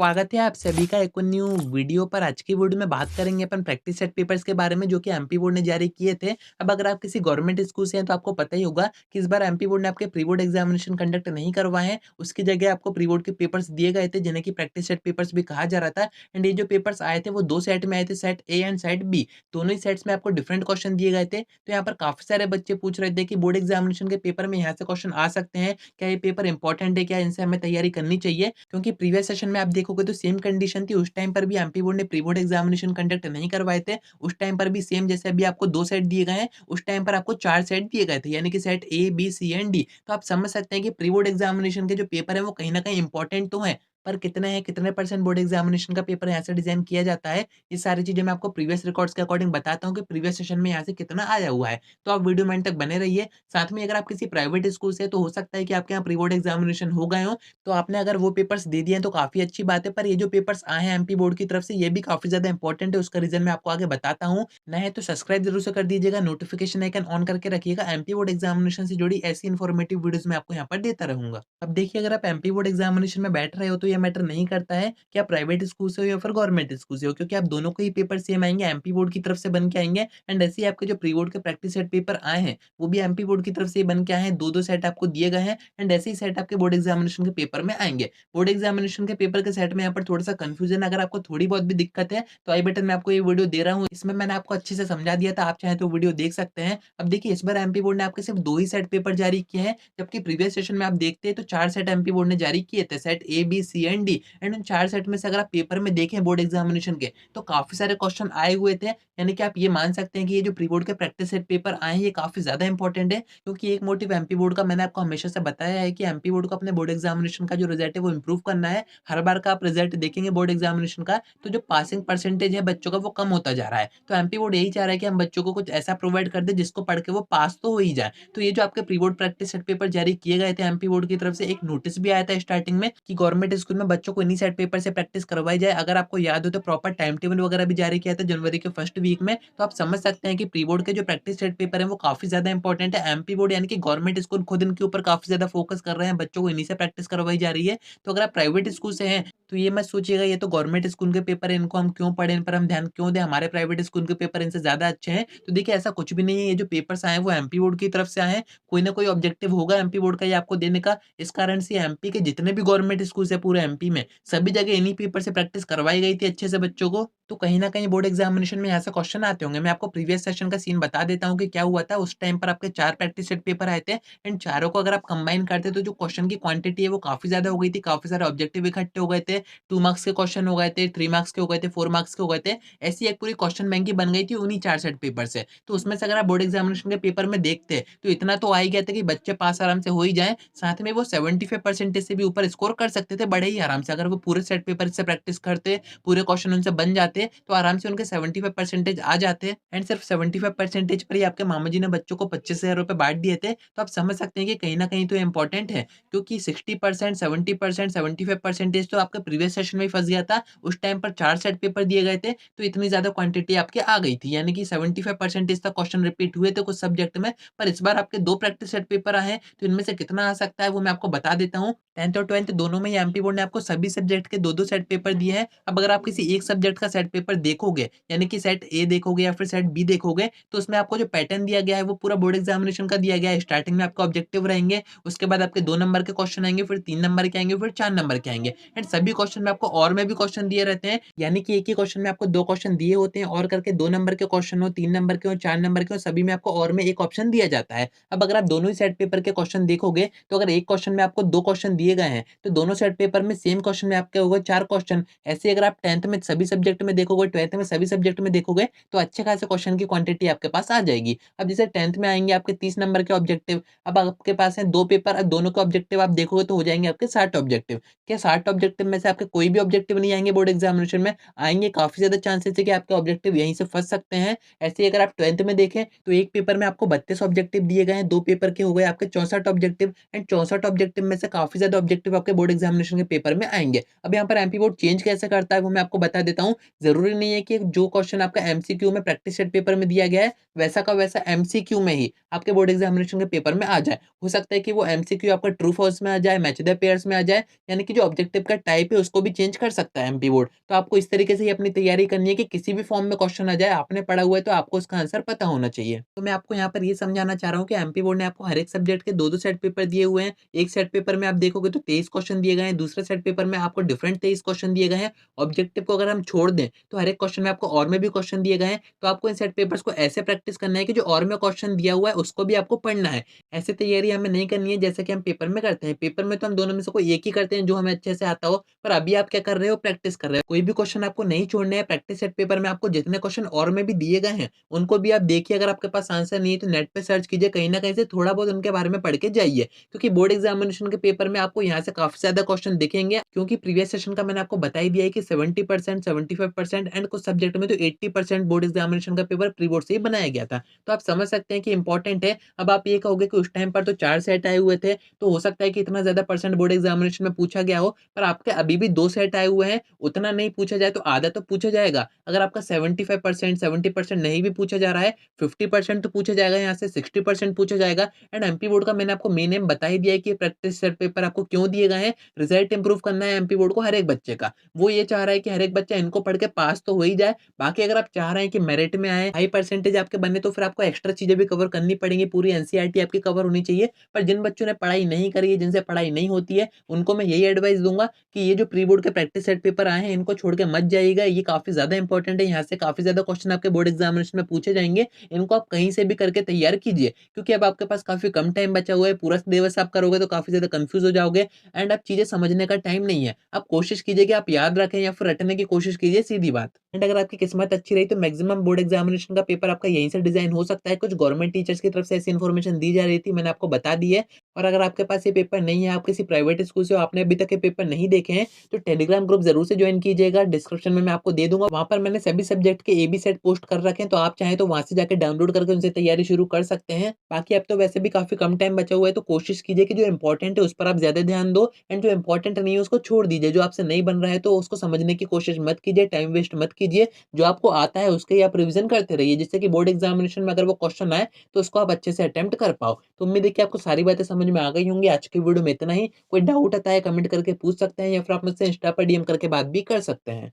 स्वागत है आप सभी का एक न्यू वीडियो पर। आज की वीडियो में बात करेंगे अपन प्रैक्टिस सेट पेपर्स के बारे में जो कि एमपी बोर्ड ने जारी किए थे। अब अगर आप किसी गवर्नमेंट स्कूल से हैं तो आपको पता ही होगा कि इस बार एमपी बोर्ड ने आपके प्री बोर्ड एग्जामिनेशन कंडक्ट नहीं करवाए हैं। उसकी जगह आपको प्री बोर्ड के पेपर्स दिए गए थे जिन्हें कि प्रैक्टिस सेट पेपर्स भी कहा जा रहा था। एंड ये जो पेपर्स आए थे वो दो सेट में आए थे, set A and set B. दोनों ही सेट्स में आपको डिफरेंट क्वेश्चन दिए गए थे। तो यहाँ पर काफी सारे बच्चे पूछ रहे थे कि बोर्ड एग्जामिनेशन के पेपर में यहाँ से क्वेश्चन आ सकते हैं, क्या ये पेपर इंपॉर्टेंट है, क्या इनसे हमें तैयारी करनी चाहिए। क्योंकि प्रीवियस सेशन में आप देखोगे तो सेम कंडीशन थी। उस टाइम पर भी एमपी बोर्ड ने प्री बोर्ड एग्जामिनेशन कंडक्ट नहीं करवाए थे। उस टाइम पर भी सेम जैसे अभी आपको दो सेट दिए गए हैं, उस टाइम पर आपको चार सेट दिए गए थे, यानी कि set A B C and D. तो आप समझ सकते हैं कि प्री बोर्ड एग्जामिनेशन के जो पेपर है वो कहीं ना कहीं इंपॉर्टेंट तो है, पर कितने हैं, कितने परसेंट बोर्ड एग्जामिनेशन का पेपर यहाँ से डिजाइन किया जाता है, ये सारी चीजें मैं आपको प्रीवियस रिकॉर्ड्स के अकॉर्डिंग बताता हूँ कि प्रीवियस सेशन में यहाँ से कितना आया हुआ है। तो आप वीडियो में एंड तक बने रहिए। साथ में अगर आप किसी प्राइवेट स्कूल से हैं, तो हो सकता है कि आपके यहाँ प्री बोर्ड एग्जामिनेशन हो गए हो, तो आपने अगर वो पेपर्स दे दिए हैं तो काफ़ी अच्छी बात है। पर ये जो पेपर्स आए हैं एमपी बोर्ड की तरफ से, ये भी काफ़ी ज़्यादा इंपॉर्टेंट है। उसका रीज़न मैं आपको आगे बताता हूँ। नए हैं तो सब्सक्राइब ज़रूर से कर दीजिएगा, नोटिफिकेशन आइकन ऑन करके रखिएगा। एमपी बोर्ड एग्जामिनेशन से जुड़ी ऐसी इन्फॉर्मेटिव वीडियोज़ मैं आपको यहाँ पर देता रहूँगा। अब देखिए, अगर आप एमपी बोर्ड एग्जामिनेशन में बैठ रहे हो तो ये मैटर नहीं करता है कि आप प्राइवेट स्कूल से हो या फिर गवर्नमेंट स्कूल से हो, क्योंकि आप दोनों के ही पेपर सेम आएँगे, एमपी बोर्ड की तरफ से बन के आएँगे। एंड ऐसे ही आपके जो प्री बोर्ड के प्रैक्टिस सेट पेपर आए हैं, वो भी एमपी बोर्ड की तरफ से ही बन के आए हैं। 2-2 सेट आपको दिए गए हैं एंड ऐसे ही सेट आपके बोर्ड एग्जामिनेशन के पेपर में आएँगे। बोर्ड एग्जामिनेशन के पेपर के सेट में यहाँ पर थोड़ा-सा कन्फ्यूजन है। अगर आपको थोड़ी बहुत भी दिक्कत है, तो आई बटन में आपको ये वीडियो दे रहा हूँ। इसमें मैंने आपको अच्छे से समझा दिया था, आप चाहें तो वीडियो देख सकते हैं। अब देखिए, इस बार एमपी बोर्ड ने आपके सिर्फ 2 ही सेट पेपर जारी किए हैं, जबकि प्रीवियस सेशन में आप देखते हैं तो 4 सेट एमपी बोर्ड ने जारी किए थे, set A, B, C and D. And उन 4 सेट में से अगर आप पेपर में देखें बोर्ड एग्जामिनेशन के, तो काफ़ी सारे क्वेश्चन आए हुए थे। यानी कि आप ये मान सकते हैं कि ये जो प्री बोर्ड के प्रैक्टिस सेट पेपर आए हैं, ये काफ़ी ज़्यादा इंपॉर्टेंट है। क्योंकि एक मोटिव एमपी बोर्ड का मैंने आपको हमेशा से बताया है कि एमपी बोर्ड को अपने बोर्ड एग्जामिनेशन का जो रिजल्ट है वो इंप्रूव करना है। हर बार का आप रिजल्ट देखेंगे बोर्ड एग्जामिनेशन का, तो जो पासिंग परसेंटेज है बच्चों का वो कम होता जा रहा है। तो एमपी बोर्ड यही चाह रहा है कि हम बच्चों को कुछ ऐसा प्रोवाइड कर दें जिसको पढ़ के वो पास तो हो ही जाए। तो ये जो आपके pre board practice set paper जारी किए गए थे एमपी बोर्ड की तरफ से, एक नोटिस भी आया था स्टार्टिंग में कि गवर्नमेंट स्कूल में बच्चों को इन्हीं सेट पेपर से प्रैक्टिस करवाई जाए। अगर आपको याद हो तो प्रॉपर टाइम टेबल वगैरह भी जारी किया था जनवरी के फर्स्ट वीक में। तो आप समझ सकते हैं कि प्री बोर्ड के जो प्रैक्टिस सेट पेपर है वो काफी ज्यादा इंपॉर्टेंट है। एमपी बोर्ड यानी कि गवर्नमेंट स्कूल खुद इनके ऊपर काफी ज्यादा फोकस कर रहे हैं, बच्चों को इन्हीं से प्रैक्टिस करवाई जा रही है। तो अगर आप प्राइवेट स्कूल से हैं तो ये मत सोचिएगा ये तो गवर्नमेंट स्कूल के पेपर है, इनको हम क्यों पढ़ें, इन पर हम ध्यान क्यों दें, हमारे प्राइवेट स्कूल के पेपर इनसे ज़्यादा अच्छे हैं। तो देखिए, ऐसा कुछ भी नहीं है। ये जो पेपर्स आए हैं वो एमपी बोर्ड की तरफ से आए हैं। कोई ना कोई ऑब्जेक्टिव होगा एमपी बोर्ड का ये आपको देने का। इस कारण से एमपी के जितने भी गवर्नमेंट स्कूल्स है पूरे एमपी में, सभी जगह इन्हीं पेपर से प्रैक्टिस करवाई गई थी अच्छे से बच्चों को। तो कहीं न कहीं बोर्ड एग्जामिनेशन में यहाँ से क्वेश्चन आते होंगे। मैं आपको प्रीवियस सेशन का सीन बता देता हूँ कि क्या हुआ था। उस टाइम पर आपके 4 प्रैक्टिस सेट पेपर आए थे एंड चारों को अगर आप कंबाइन करते तो जो क्वेश्चन की क्वांटिटी है वो काफ़ी ज़्यादा हो गई थी। काफ़ी सारे ऑब्जेक्टिव इकट्ठे हो गए थे। 2 मार्क्स के क्वेश्चन हो गए थे, 3 मार्क्स के हो गए थे, 4 मार्क्स के हो गए थे। ऐसी एक पूरी क्वेश्चन बैंक ही बन गई थी उन्हीं 4 सेट पेपर से। तो उसमें से अगर आप बोर्ड एग्जामिनेशन के पेपर में देखते, तो इतना तो आ ही गया था कि बच्चे पास आराम से हो ही जाएँ। साथ में वो 75 परसेंटेज से भी ऊपर स्कोर कर सकते थे बड़े ही आराम से। अगर वो पूरे सेट पेपर से प्रैक्टिस करते, पूरे क्वेश्चन उनसे बन जाते, तो आराम से उनके 75 परसेंटेज आ जाते। एंड सिर्फ 75 परसेंटेज पर ही आपके मामा जी ने बच्चों को 25,000 रुपए बाँट दिए थे। तो आप समझ सकते हैं कि कहीं न कहीं तो इम्पोर्टेंट है। क्योंकि 60%, 70%, 75 परसेंटेज तो आपके प्रीवियस सेशन में ही फँस गया था। उस टाइम पर 4 सेट पेपर दिए गए थे, तो इतनी ज़्यादा क्वांटिटी आपकी आ गई थी। यानी कि 75 परसेंटेज तक क्वेश्चन रिपीट हुए थे कुछ सब्जेक्ट में। पर इस बार आपके 2 प्रैक्टिस सेट पेपर आए हैं, तो इनमें से कितना आ सकता है वो मैं आपको बता देता हूँ। 10th और 12th दोनों में ही एमपी बोर्ड ने आपको सभी सब्जेक्ट के 2-2 सेट पेपर दिए हैं। अब अगर आप किसी एक सब्जेक्ट का सेट पेपर देखोगे, यानी कि सेट ए देखोगे या फिर सेट बी देखोगे, तो उसमें आपको जो पैटर्न दिया गया है वो पूरा बोर्ड एग्जामिनेशन का दिया गया है। स्टार्टिंग में आपका ऑब्जेक्टिव रहेंगे, उसके बाद आपके 2 नंबर के क्वेश्चन आएँगे, फिर 3 नंबर के आएँगे, फिर 4 नंबर के आएँगे। एंड सभी क्वेश्चन में आपको और में भी क्वेश्चन दिए रहते हैं। यानी कि एक ही क्वेश्चन में आपको 2 क्वेश्चन दिए होते हैं, और करके 2 नंबर के क्वेश्चन हो, 3 नंबर के हो, 4 नंबर के हो, सभी में आपको और में एक ऑप्शन दिया जाता है। अब अगर आप दोनों ही सेट पेपर के क्वेश्चन देखोगे, तो अगर एक क्वेश्चन में आपको 2 क्वेश्चन दिए गए हैं, तो दोनों सेट पेपर में सेम क्वेश्चन में आपके हो गए 4 क्वेश्चन। ऐसे ही अगर आप 10th में सभी सब्जेक्ट में देखोगे, 12th में सभी सब्जेक्ट में देखोगे, तो अच्छे खासे क्वेश्चन की क्वांटिटी आपके पास आ जाएगी। अब जैसे 10th में आएँगे आपके 30 नंबर के ऑब्जेक्टिव, अब आपके पास हैं 2 पेपर, अब दोनों के ऑब्जेक्टिव आप देखोगे तो हो जाएँगे आपके 60 ऑब्जेक्टिव। क्या 60 ऑब्जेक्टिव में से आपके कोई भी ऑब्जेक्टिव नहीं आएँगे बोर्ड एग्जामिनेशन में? आएँगे, काफ़ी ज़्यादा चांसेस है कि आपके ऑब्जेक्टिव यहीं से फँस सकते हैं। ऐसे ही अगर आप 12th में देखें, तो एक पेपर में आपको 32 ऑब्जेक्टिव दिए गए हैं, 2 पेपर के हो गए आपके 64 ऑब्जेक्टिव। एंड 64 ऑब्जेक्टिव में से काफ़ी ज़्यादा ज़्यादा ऑब्जेक्टिव आपके बोर्ड एग्जामिनेशन के पेपर में आएँगे। अब यहाँ पर एमपी बोर्ड चेंज कैसे करता है वो मैं आपको बता देता हूँ। ज़रूरी नहीं है कि जो क्वेश्चन आपका एमसीक्यू में प्रैक्टिस सेट पेपर में दिया गया है, वैसा का वैसा एमसीक्यू में ही आपके बोर्ड एग्जामिनेशन के पेपर में आ जाए। हो सकता है कि वो एमसीक्यू आपका ट्रू फॉल्स में आ जाए, मैच द पेयर्स में आ जाए, यानी कि जो ऑब्जेक्टिव का टाइप है उसको भी चेंज कर सकता है एमपी बोर्ड। तो आपको इस तरीके से ही अपनी तैयारी करनी है कि किसी भी फॉर्म में क्वेश्चन आ जाए, आपने पढ़ा हुआ है तो आपको उसका आंसर पता होना चाहिए। तो मैं आपको यहाँ पर ये समझाना चाह रहा हूँ कि एमपी बोर्ड ने आपको हर एक सब्जेक्ट के 2-2 सेट पेपर दिए हुए हैं। एक सेट पेपर में आप देखोगे तो 23 क्वेश्चन दिए गए हैं, दूसरे सेट पेपर में आपको डिफरेंट 23 क्वेश्चन दिए गए हैं। ऑब्जेक्टिव को अगर हम छोड़ दें, तो हर एक क्वेश्चन में आपको और में भी क्वेश्चन दिए गए हैं। तो आपको इन सेट पेपर्स को ऐसे प्रैक्टिस करना है कि जो और में क्वेश्चन दिया हुआ है उसको भी आपको पढ़ना है। ऐसी तैयारी हमें नहीं करनी है जैसे कि हम पेपर में करते हैं। पेपर में तो हम दोनों में से कोई एक ही करते हैं जो हमें अच्छे से आता हो, पर अभी आप क्या कर रहे हो, प्रैक्टिस कर रहे हो। कोई भी क्वेश्चन आपको नहीं छोड़ने हैं, प्रैक्टिस सेट पेपर में आपको जितने क्वेश्चन और में भी दिए गए हैं, उनको भी आप देखिए। अगर आपके पास आंसर नहीं है तो नेट पे सर्च कीजिए, कहीं न कहीं से थोड़ा बहुत उनके बारे में पढ़ के जाइए। क्योंकि बोर्ड एग्जामिनेशन के पेपर में आपको यहाँ से काफ़ी ज़्यादा क्वेश्चन दिखेंगे, क्योंकि प्रीवियस सेशन का मैंने आपको बता ही दिया है कि 70%, 75% एंड कुछ सब्जेक्ट में तो 80% बोर्ड एग्जामिनेशन का पेपर प्री बोर्ड से ही बनाया गया था। तो आप समझ सकते हैं कि इंपॉर्टेंट है। अब आप ये कहोगे कि उस टाइम पर तो 4 सेट आए हुए थे, तो हो सकता है कि इतना ज़्यादा परसेंट बोर्ड एग्जामिनेशन में पूछा गया हो, पर आपके अभी भी 2 सेट आए हुए हैं, उतना नहीं पूछा जाए तो आधा तो पूछा जाएगा। अगर आपका 75% 70% नहीं भी पूछा जा रहा है, 50% तो पूछा जाएगा, यहाँ से 60% पूछा जाएगा। एंड एमपी बोर्ड का मैंने आपको मेन एम बता ही दिया है कि प्रैक्टिस सेट पेपर आपको क्यों दिए गए हैं। रिजल्ट इंप्रूव करना है एमपी बोर्ड को हर एक बच्चे का। वो ये चाह रहा है कि हर एक बच्चा इनको पढ़ के पास तो हो ही जाए। बाकी अगर आप चाह रहे हैं कि मेरिट में आए, हाई परसेंटेज आपके बने, तो फिर आपको एक्स्ट्रा चीज़ें भी कवर करनी पड़ेंगी, पूरी एनसीईआरटी आपकी कवर होनी चाहिए। पर जिन बच्चों ने पढ़ाई नहीं करी है, जिनसे पढ़ाई नहीं होती है, उनको मैं यही एडवाइस दूँगा कि ये जो प्री बोर्ड के प्रैक्टिस सेट पेपर आए हैं, इनको छोड़ के मत जाइएगा। ये काफ़ी ज़्यादा इंपॉर्टेंट है, यहाँ से काफ़ी ज़्यादा क्वेश्चन आपके बोर्ड एग्जामिनेशन में पूछे जाएँगे। इनको आप कहीं से भी करके तैयार कीजिए, क्योंकि अब आपके पास काफ़ी कम टाइम बचा हुआ है। पूरा सिलेबस आप करोगे तो काफ़ी ज़्यादा कन्फ्यूज़ हो जाओगे एंड अब चीज़ें समझने का टाइम नहीं है। आप कोशिश कीजिए कि आप याद रखें या फिर रटने की कोशिश कीजिए, सीधी बात। एंड अगर आपकी किस्मत अच्छी रही तो मैक्सिमम बोर्ड एग्जामिनेशन का पेपर आपका यहीं से डिज़ाइन हो सकता है। कुछ गवर्नमेंट टीचर्स की तरफ से ऐसी इन्फॉर्मेशन दी जा रही थी, मैंने आपको बता दी है। और अगर आपके पास ये पेपर नहीं है, आप किसी प्राइवेट स्कूल से हो, आपने अभी तक ये पेपर नहीं देखे हैं, तो टेलीग्राम ग्रुप ज़रूर से जॉइन कीजिएगा। डिस्क्रिप्शन में मैं आपको दे दूँगा। वहाँ पर मैंने सभी सब्जेक्ट के एबी सेट पोस्ट कर रखे हैं, तो आप चाहें तो वहाँ से जाके डाउनलोड करके उनसे तैयारी शुरू कर सकते हैं। बाकी अब तो वैसे भी काफ़ी कम टाइम बचा हुआ है, तो कोशिश कीजिए कि जो इम्पोर्टेंट है उस पर आप ज़्यादा ध्यान दो एंड जो इम्पोर्टेंट नहीं है उसको छोड़ दीजिए। जो आपसे नहीं बन रहा है तो उसको समझने की कोशिश मत कीजिए, टाइम वेस्ट मत कीजिए। जो आपको आता है उसके ही आप रिवीजन करते रहिए, जिससे कि बोर्ड एग्जामिनेशन में अगर वो क्वेश्चन आए तो उसको आप अच्छे से अटेम्प्ट कर पाओ। तो उम्मीद है कि आपको सारी बातें समझ में आ गई होंगी। आज की वीडियो में इतना ही। कोई डाउट आता है कमेंट करके पूछ सकते हैं या फिर आप मुझसे इंस्टा पर डीएम करके बात भी कर सकते हैं।